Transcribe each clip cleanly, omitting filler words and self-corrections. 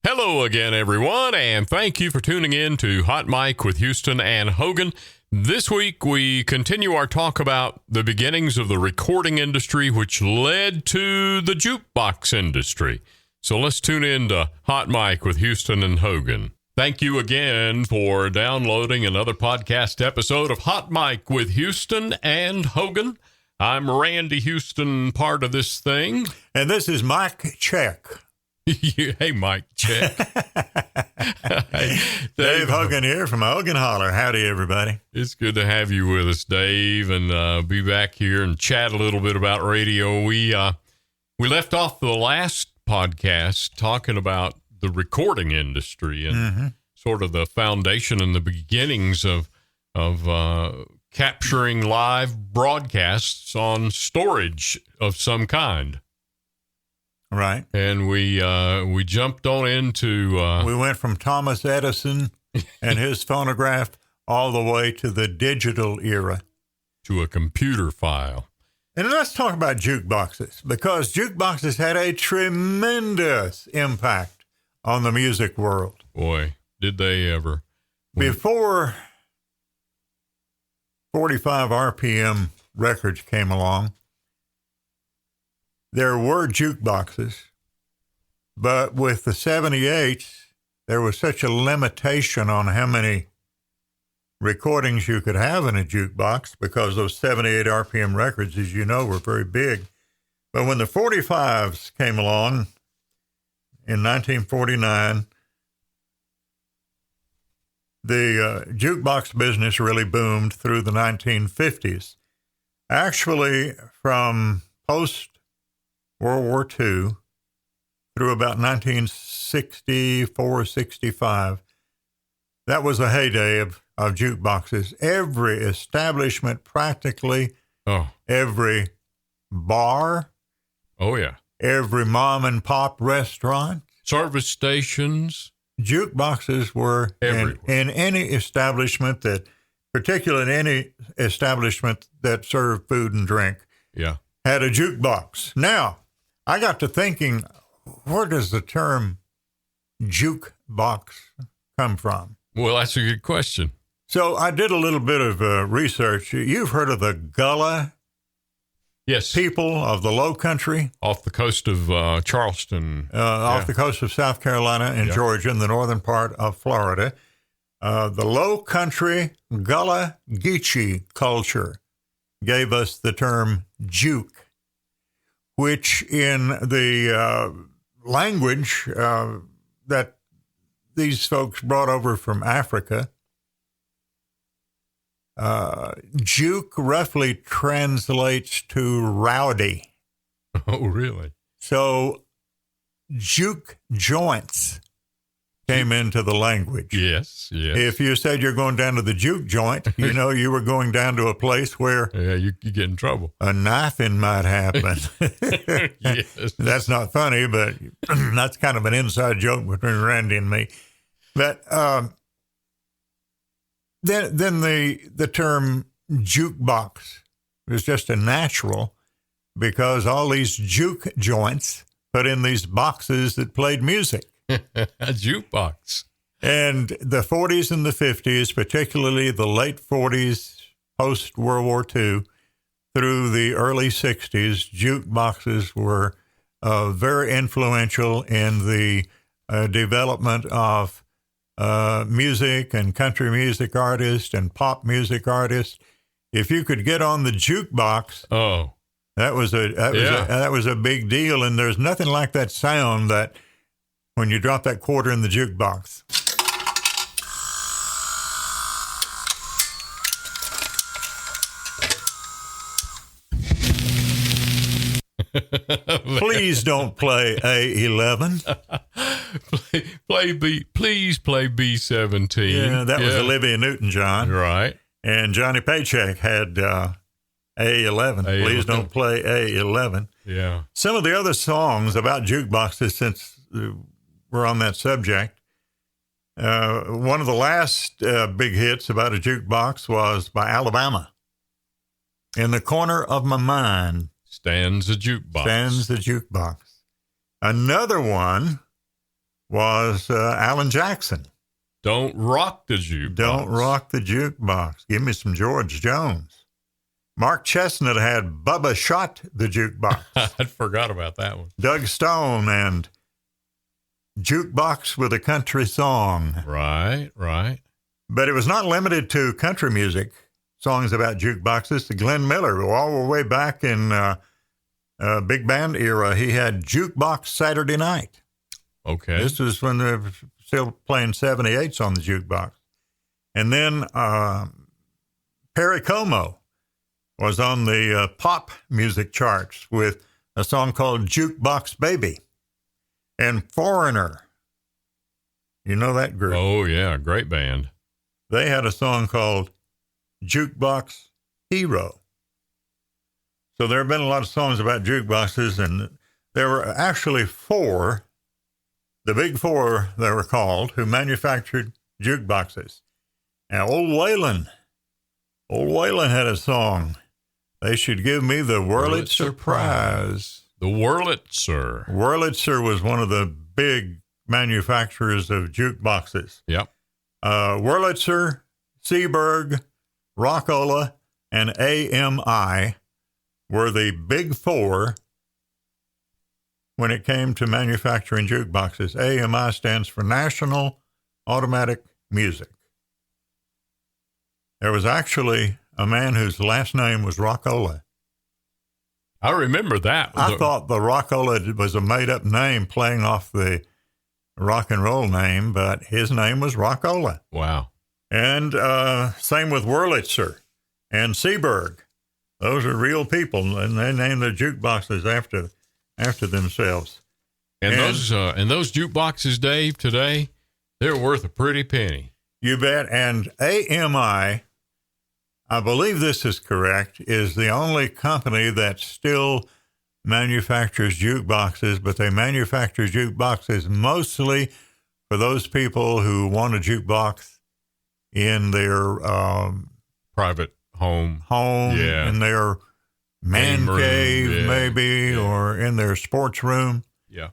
Hello again, everyone, and thank you for tuning in to Hot Mic with Houston and Hogan. This week, we continue our talk about the beginnings of the recording industry, which led to the jukebox industry. So let's tune in to Hot Mic with Houston and Hogan. Thank you again for downloading another podcast episode of Hot Mic with Houston and Hogan. I'm Randy Houston, part of this thing. And this is Mike Check. Hey, Mike Check. Hey, Dave Hogan here from Hogan Holler. Howdy, everybody. It's good to have you with us, Dave, and be back here and chat a little bit about radio. We left off the last podcast talking about the recording industry and sort of the foundation and the beginnings of capturing live broadcasts on storage of some kind. Right. And we jumped on into... we went from Thomas Edison and his phonograph all the way to the digital era. To a computer file. And let's talk about jukeboxes, because jukeboxes had a tremendous impact on the music world. Boy, did they ever. Before 45 RPM records came along, there were jukeboxes, but with the 78s, there was such a limitation on how many recordings you could have in a jukebox, because those 78 RPM records, as you know, were very big. But when the 45s came along in 1949, the jukebox business really boomed through the 1950s. Actually, from post-World War II through about 1964, 65, that was a heyday of jukeboxes. Every establishment, practically, every bar, every mom and pop restaurant, service stations, jukeboxes were in any establishment that, particularly in any establishment that served food and drink, had a jukebox. Now, I got to thinking, where does the term jukebox come from? Well, that's a good question. So I did a little bit of research. You've heard of the Gullah people of the Low Country? Off the coast of Charleston. Off the coast of South Carolina and Georgia, in the northern part of Florida. The Low Country Gullah Geechee culture gave us the term juke, which in the language that these folks brought over from Africa, juke roughly translates to rowdy. Oh, really? So juke joints came into the language. Yes. If you said you're going down to the juke joint, you know you were going down to a place where you get in trouble. A knifing might happen. Yes. That's not funny, but that's kind of an inside joke between Randy and me. But then the term jukebox was just a natural, because all these juke joints put in these boxes that played music. A jukebox. And the 40s and the 50s, particularly the late 40s, post-World War II, through the early 60s, jukeboxes were very influential in the development of music and country music artists and pop music artists. If you could get on the jukebox, that was a big deal. And there's nothing like that sound that when you drop that quarter in the jukebox. Please don't play A11. Please play B17. Yeah, that was Olivia Newton-John. Right. And Johnny Paycheck had A11. Please don't play A11. Yeah. Some of the other songs about jukeboxes, since we're on that subject, one of the last big hits about a jukebox was by Alabama. In the corner of my mind stands a jukebox. Another one was Alan Jackson. Don't rock the jukebox. Don't rock the jukebox. Give me some George Jones. Mark Chestnut had Bubba Shot the Jukebox. I forgot about that one. Doug Stone and Jukebox with a Country Song. Right. But it was not limited to country music, songs about jukeboxes. To Glenn Miller, all the way back in big band era, he had Jukebox Saturday Night. Okay. This was when they were still playing 78s on the jukebox. And then Perry Como was on the pop music charts with a song called Jukebox Baby. And Foreigner, you know that group? Oh, yeah, great band. They had a song called Jukebox Hero. So there have been a lot of songs about jukeboxes, and there were actually four, the big four they were called, who manufactured jukeboxes. Now, Old Waylon had a song, They Should Give Me the Wurlitzer Prize. The Wurlitzer. Wurlitzer was one of the big manufacturers of jukeboxes. Yep. Wurlitzer, Seaberg, Rockola, and AMI were the big four when it came to manufacturing jukeboxes. AMI stands for National Automatic Music. There was actually a man whose last name was Rockola. I remember that. I thought the Rockola was a made-up name playing off the rock and roll name, but his name was Rockola. Wow. And same with Wurlitzer and Seaberg. Those are real people, and they named their jukeboxes after themselves. And those jukeboxes, Dave, today, they're worth a pretty penny. You bet. And AMI, I believe this is correct, is the only company that still manufactures jukeboxes, but they manufacture jukeboxes mostly for those people who want a jukebox in their private home, yeah, in their man cave, maybe, or in their sports room,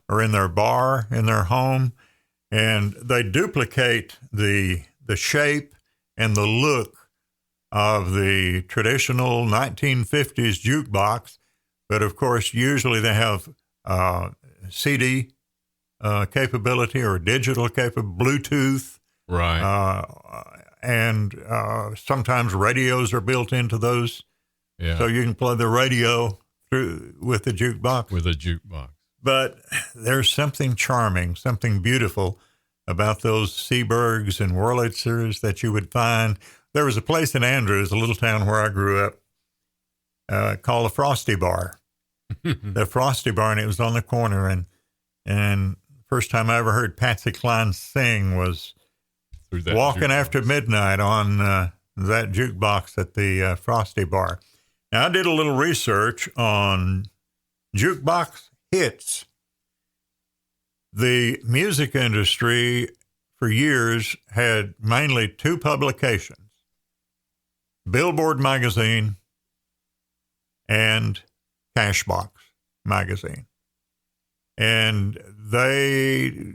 or in their bar, in their home, and they duplicate the shape and the look of the traditional 1950s jukebox, but of course, usually they have CD capability or digital capability, Bluetooth, right? And sometimes radios are built into those, so you can play the radio through with the jukebox. But there's something charming, something beautiful about those Seabergs and Wurlitzers that you would find. There was a place in Andrews, a little town where I grew up, called the Frosty Bar. The Frosty Bar, and it was on the corner. And first time I ever heard Patsy Cline sing was walking jukebox after midnight on that jukebox at the Frosty Bar. Now, I did a little research on jukebox hits. The music industry for years had mainly two publications, Billboard magazine and Cashbox magazine. And they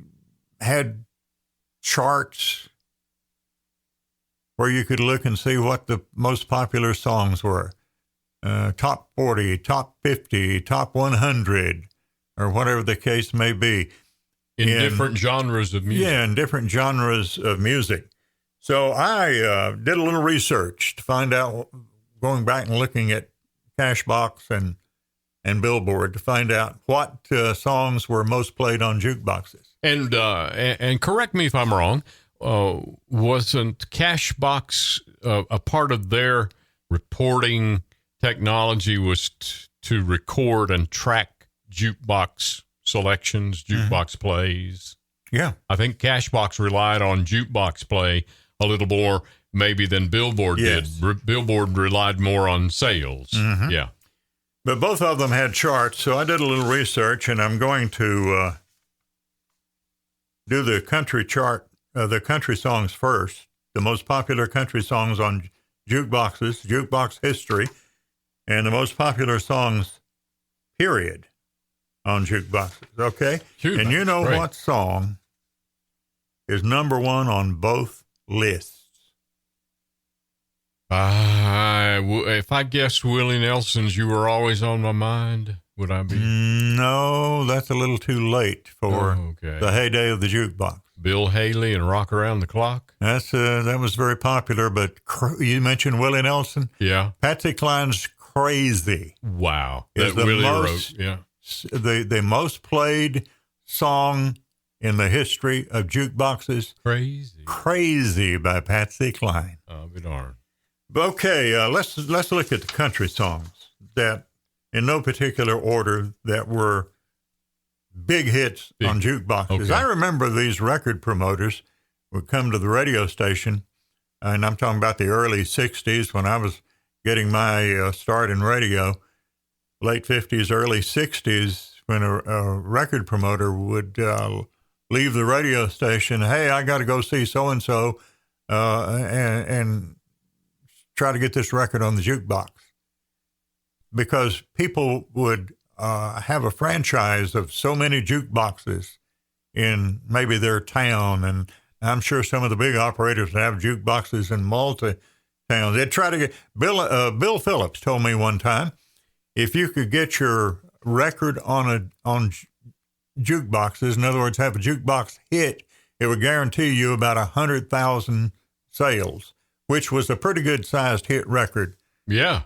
had charts where you could look and see what the most popular songs were. Top 40, top 50, top 100, or whatever the case may be. In different genres of music. Yeah, in different genres of music. So I did a little research to find out, going back and looking at Cashbox and Billboard to find out what songs were most played on jukeboxes. And correct me if I'm wrong, wasn't Cashbox a part of their reporting technology was to record and track jukebox selections, jukebox plays? Yeah. I think Cashbox relied on jukebox play a little more maybe than Billboard did. Billboard relied more on sales. Yeah. But both of them had charts, so I did a little research, and I'm going to do the country chart, the country songs first, the most popular country songs on jukeboxes, jukebox history, and the most popular songs, period, on jukeboxes, okay? Shoot, and you know great. what song is number one on both lists? If I guessed Willie Nelson's "You Were Always on My Mind," would I be? No, that's a little too late for the heyday of the jukebox. Bill Haley and "Rock Around the Clock." That was very popular, but you mentioned Willie Nelson. Yeah. Patsy Cline's "Crazy." Wow. Is that Willie wrote. Yeah. The most played song in the history of jukeboxes. Crazy by Patsy Cline. I'll be darned. Okay, let's look at the country songs that, in no particular order, that were big hits on jukeboxes. Okay. I remember these record promoters would come to the radio station, and I'm talking about the early 60s when I was getting my start in radio, late 50s, early 60s, when a record promoter would leave the radio station. Hey, I got to go see so-and-so and try to get this record on the jukebox. Because people would have a franchise of so many jukeboxes in maybe their town, and I'm sure some of the big operators have jukeboxes in multi-towns. They'd try to get Bill Phillips told me one time, if you could get your record on jukeboxes, in other words, have a jukebox hit, it would guarantee you about 100,000 sales, which was a pretty good sized hit record. Yeah.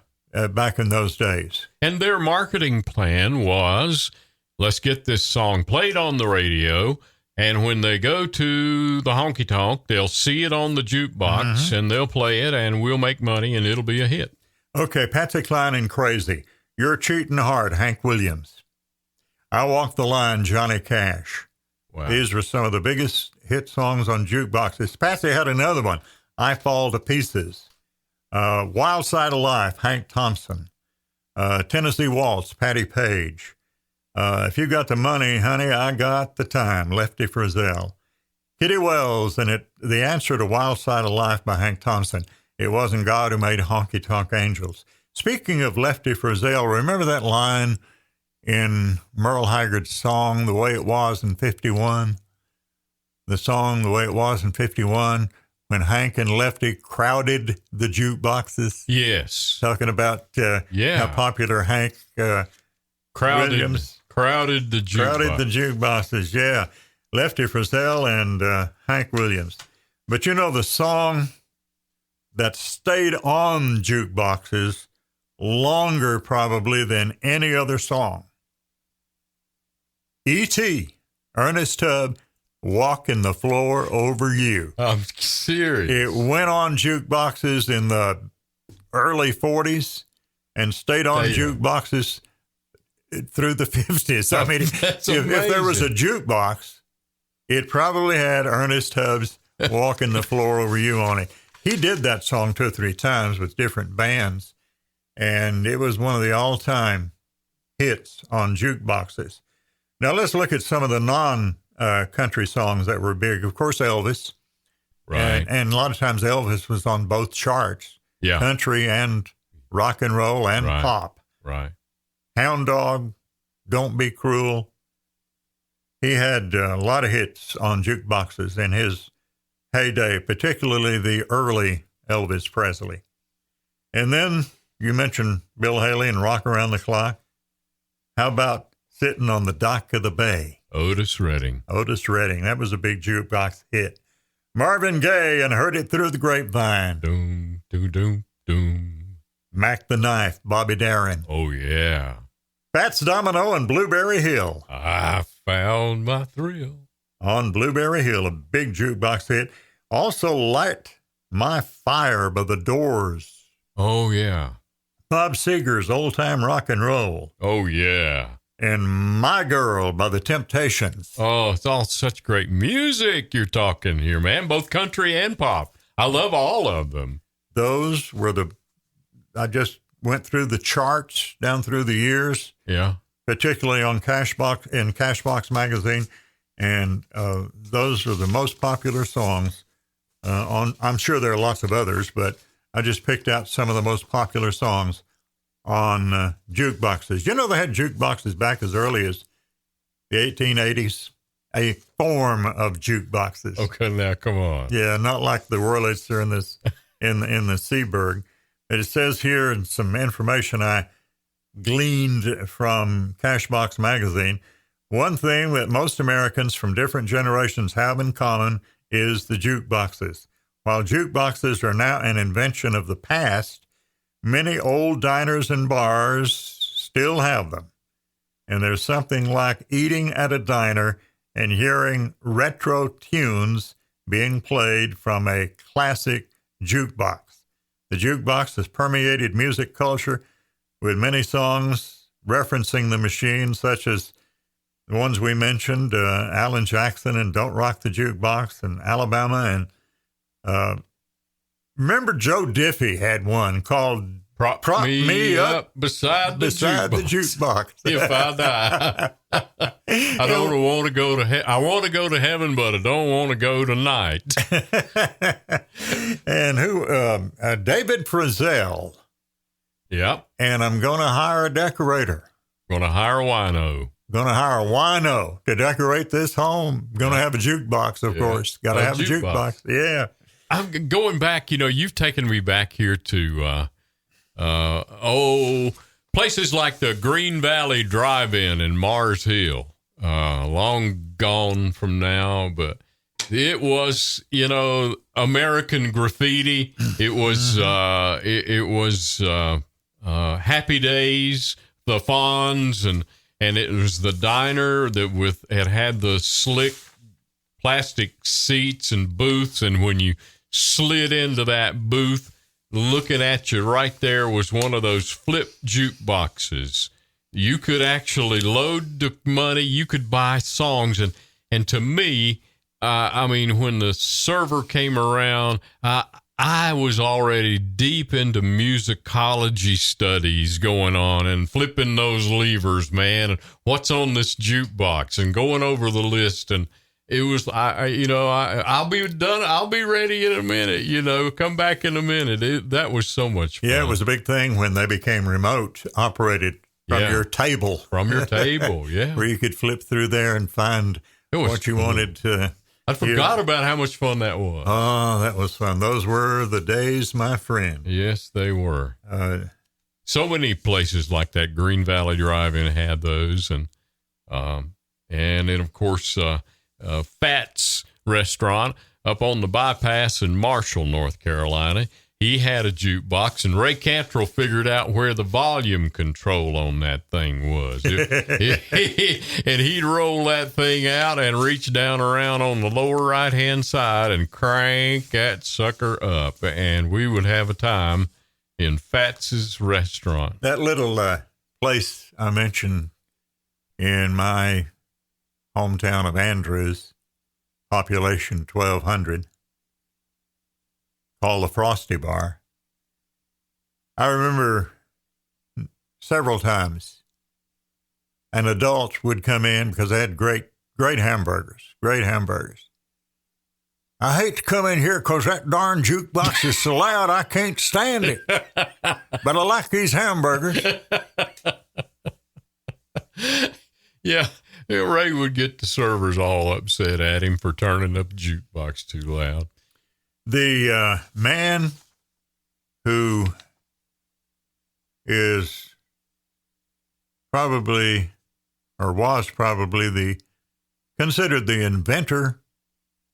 Back in those days. And their marketing plan was, let's get this song played on the radio, and when they go to the honky-tonk, they'll see it on the jukebox, and they'll play it, and we'll make money, and it'll be a hit. Okay, Patsy Cline and "Crazy." "You're Cheating Hard," Hank Williams. "I Walk the Line," Johnny Cash. Wow. These were some of the biggest hit songs on jukeboxes. Patsy had another one, "I Fall to Pieces." "Wild Side of Life," Hank Thompson. "Tennessee Waltz," Patty Page. "If You Got the Money, Honey, I Got the Time," Lefty Frizzell. Kitty Wells, and the answer to "Wild Side of Life" by Hank Thompson, "It Wasn't God Who Made Honky Tonk Angels." Speaking of Lefty Frizzell, remember that line in Merle Haggard's song, "The Way It Was in 51"? The song, "The Way It Was in 51", when Hank and Lefty crowded the jukeboxes. Yes. Talking about how popular Hank Williams crowded the jukeboxes. Yeah. Lefty Frizzell and Hank Williams. But you know, the song that stayed on jukeboxes longer probably than any other song, E.T., Ernest Tubb, "Walking the Floor Over You." I'm serious. It went on jukeboxes in the early 40s and stayed on jukeboxes through the 50s. I mean, if there was a jukebox, it probably had Ernest Tubb's "Walking the Floor Over You" on it. He did that song 2 or 3 times with different bands, and it was one of the all-time hits on jukeboxes. Now let's look at some of the non-country songs that were big. Of course, Elvis. Right. And a lot of times Elvis was on both charts. Yeah. Country and rock and roll and pop. Right. Hound Dog, "Don't Be Cruel." He had a lot of hits on jukeboxes in his heyday, particularly the early Elvis Presley. And then you mentioned Bill Haley and "Rock Around the Clock." How about "Sitting on the Dock of the Bay"? Otis Redding. That was a big jukebox hit. Marvin Gaye and "Heard It Through the Grapevine." Doom, doom, doom, doom. Mac the Knife, Bobby Darin. Oh, yeah. Fats Domino and "Blueberry Hill." I found my thrill. On "Blueberry Hill," a big jukebox hit. Also, "Light My Fire" by The Doors. Oh, yeah. Bob Seger's "Old Time Rock and Roll." Oh, yeah. And "My Girl" by The Temptations. Oh, it's all such great music you're talking here, man. Both country and pop. I love all of them. Those were I just went through the charts down through the years. Yeah. Particularly on Cashbox magazine. And those are the most popular songs. I'm sure there are lots of others, but I just picked out some of the most popular songs on jukeboxes. You know, they had jukeboxes back as early as the 1880s a form of jukeboxes. Okay, now come on. Yeah, not like the Wurlitzer in this in the Seaberg. But it says here in some information I gleaned from Cashbox magazine, one thing that most Americans from different generations have in common is the jukeboxes. While jukeboxes are now an invention of the past, many old diners and bars still have them. And there's something like eating at a diner and hearing retro tunes being played from a classic jukebox. The jukebox has permeated music culture with many songs referencing the machine, such as the ones we mentioned, Alan Jackson and Don't Rock the Jukebox and Alabama. And remember Joe Diffie had one called Prop me up beside the jukebox. If I die. I don't want to go to I want to go to heaven, but I don't want to go tonight. And who? David Frizzell. Yep. And I'm going to hire a decorator. Going to hire a wino. Going to hire a wino to decorate this home. Going to have a jukebox, of course. Got to have a jukebox. Yeah. I'm going back. You've taken me back here to places like the Green Valley Drive-In in Mars Hill. Long gone from now, but it was, American graffiti. It was, it was Happy Days, the Fonz, and it was the diner that had the slick plastic seats and booths, and when you slid into that booth, looking at you right there was one of those flip jukeboxes. You could actually load the money. You could buy songs. And to me, when the server came around, I was already deep into musicology studies going on and flipping those levers, man. And what's on this jukebox and going over the list. And it was, I'll be done. I'll be ready in a minute, come back in a minute. That was so much fun. Yeah, it was a big thing when they became remote operated from your table. From your table, yeah. Where you could flip through there and find what you wanted to. I forgot about how much fun that was. Oh, that was fun. Those were the days, my friend. Yes, they were. So many places like that. Green Valley Drive-In had those. And then, of course, Fat's restaurant up on the bypass in Marshall, North Carolina. He had a jukebox, and Ray Cantrell figured out where the volume control on that thing was. And he'd roll that thing out and reach down around on the lower right-hand side and crank that sucker up, and we would have a time in Fat's restaurant. That little place I mentioned in my hometown of Andrews, population 1,200, called the Frosty Bar. I remember several times an adult would come in because they had great hamburgers. I hate to come in here because that darn jukebox is so loud I can't stand it. But I like these hamburgers. Yeah, Ray would get the servers all upset at him for turning up the jukebox too loud. The man who is probably, or was probably, considered the inventor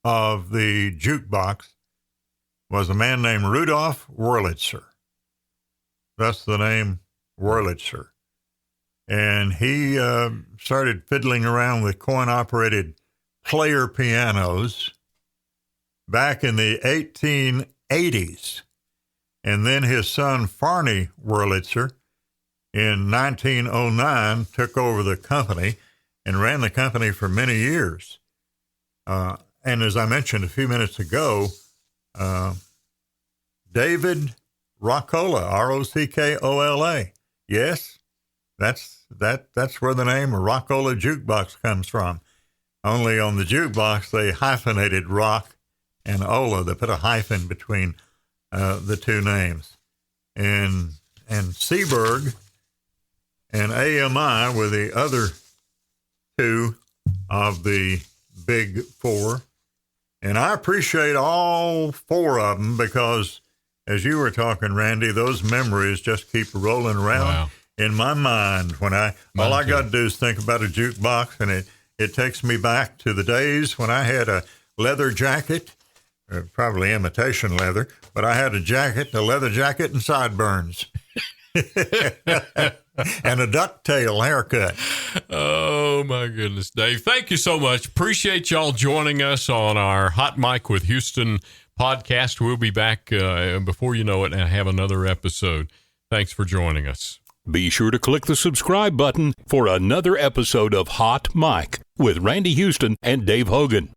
of the jukebox was a man named Rudolph Wurlitzer. That's the name, Wurlitzer. And he started fiddling around with coin-operated player pianos back in the 1880s. And then his son, Farney Wurlitzer, in 1909, took over the company and ran the company for many years. And as I mentioned a few minutes ago, David Rockola, Rockola. Yes, that's where the name Rockola Jukebox comes from. Only on the jukebox, they hyphenated rock and Ola. They put a hyphen between the two names. And Seaberg and AMI were the other two of the big four. And I appreciate all four of them because, as you were talking, Randy, those memories just keep rolling around in my mind. When all I got to do is think about a jukebox, and it takes me back to the days when I had a leather jacket, probably imitation leather, but I had a jacket, a leather jacket, and sideburns. And a ducktail haircut. Oh, my goodness, Dave. Thank you so much. Appreciate y'all joining us on our Hot Mic with Houston podcast. We'll be back before you know it and have another episode. Thanks for joining us. Be sure to click the subscribe button for another episode of Hot Mic with Randy Houston and Dave Hogan.